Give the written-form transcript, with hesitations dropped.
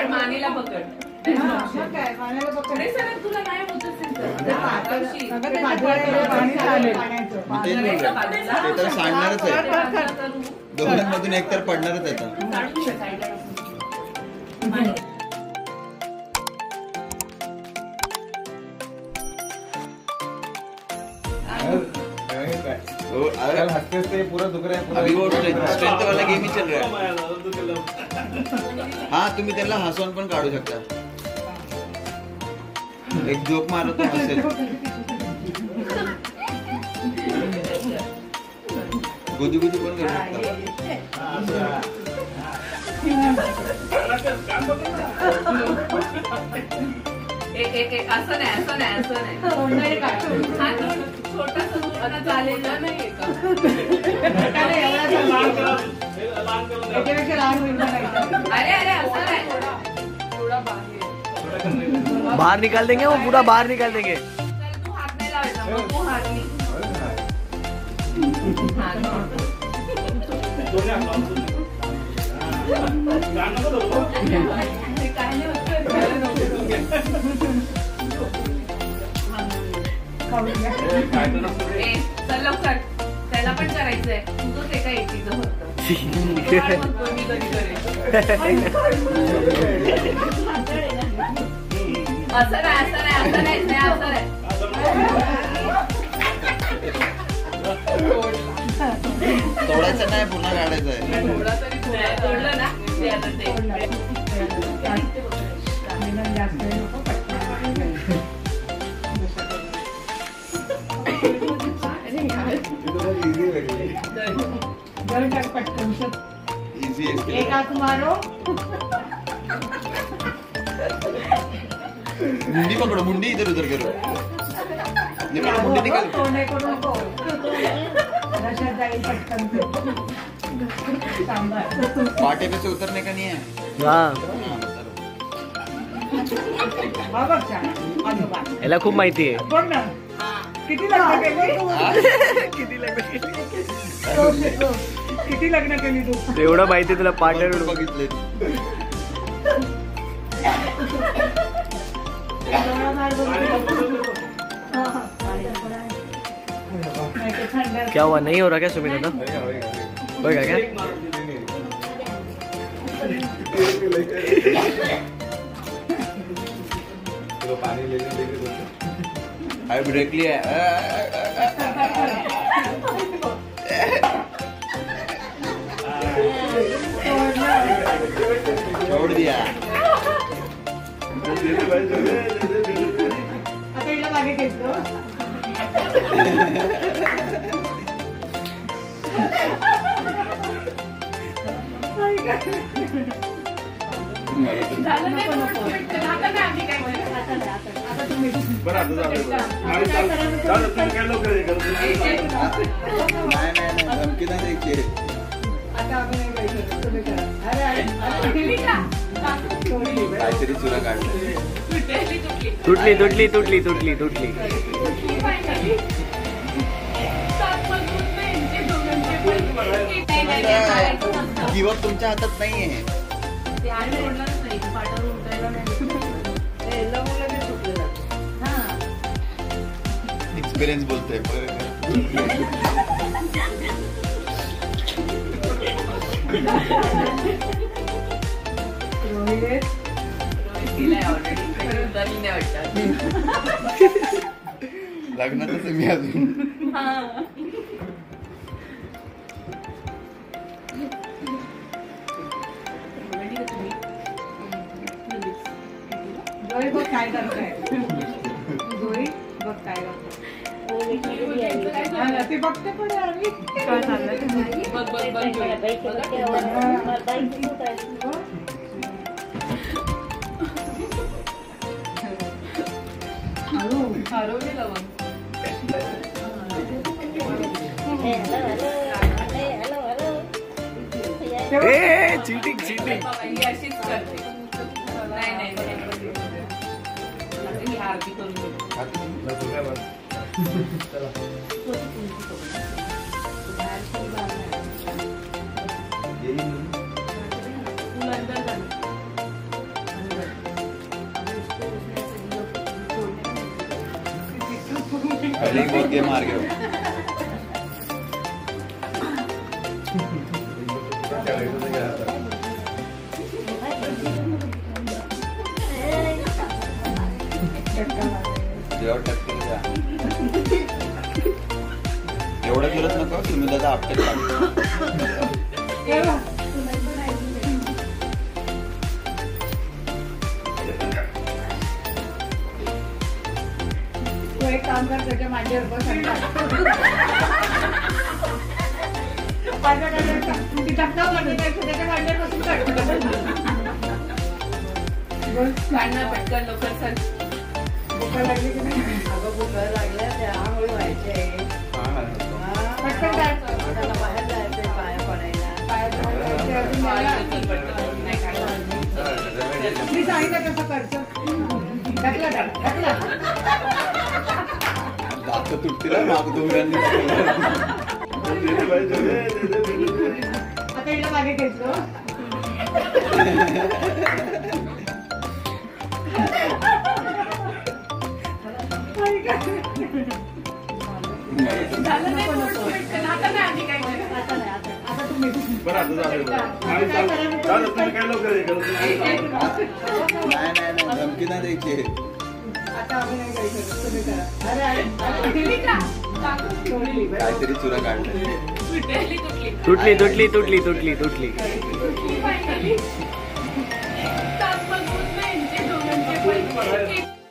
मानेला पकड. तुला नाही होत असेल तर सांडणारच आहे. दोघांमधून एक तर पडणारच आहे. पूरा दुख रहा है. अभी वो स्ट्रेंथ वाला गेम ही चल रहा है. हाँ तुम्ही त्यांना हसवून पण काढू शकता. एक जोक मारत असेल. गुदी गुदी पण करू शकता. असं नाही असं नाही असं नाही. हा छोटासा चालेल नाही का. अरे अरे असं नाही. थोडा बाहर निकाल देंगे, वो पूरा बाहर निकाल देंगे. तू हात नाही लावायचा. मग तू हात नाही. चल लवकर. त्याला पण करायचंय. तुझंच एका एकटीचं फक्त. असं नाही असं नाही असं नाही असं नाही. तोडायचं नाही, पुन्हा काढायचं आहे. तोडलं ना ते आता ते. एक हाथ मारो. मुंडी पकड़ो, मुंडी इधर उधर करो. मुंडी निकाल. पाटे पे से उतरने का नहीं है. हाँ याला खूप माहिती आहे. किती लग्न केली? किती लग्न केली तू? एवढं माहिती तुला. पार्टनर बघितले. क्या हुआ, नहीं हो रहा क्या सुमित? था होगा क्या? पानी ले ब्रेक लिया. छोड़ दिया. धमकी नाही द्यायची. काहीतरी चुरा काढलं. तुटली तुटली तुटली तुटली तुटली. गिवअप तुमच्या हातात नाहीये. एक्सपिरियन्स बोलतोय. लग्नातच मी अजून. जोई बघ काय करताय. जोई बघ काय करताय. ते बघते पुढे आम्ही काय चाललंय. बघ बघ बघ. हरवली लवंग. Cheating cheating. अशीच करते. नाही नाही नाही. आरती करून पहले ही बहुत गेम हार गए एवढं फिरत नको सुमिताचा आपटेल तू एक काम कर त्याच्या मांडीवर बस आणि ती टकटाव करते त्याच्या मांडीवर बसून काढणं पटकन लवकर चल. भूक लागली की नाही अगं भुका लागल्या त्यामुळे व्हायचंय. पटकन काय त्याला बाहेर जायचंय पाया पडायला. मी सांगितलं कसं करतो ढकला दात तुटतील माग दोघांनी आता इकडे मागे घेतो झालं नाही थोडं पटकन. आता नाही आधी काय करायचं. आता नाही आता तुम्ही बरं आता झालं. चालेल, तुम्ही काय लवकर हे करत नाही. नाही धमकी नाही द्यायची आता आम्ही नाही काही शकत तुम्ही करा अरे दिली का? काकू सोडली काहीतरी चुरा काढलं तुटली तुटली. तुटली तुटली तुटली तुटली तुटली तुटली finally. ताप मग होत नाही. ते दोघांचे पण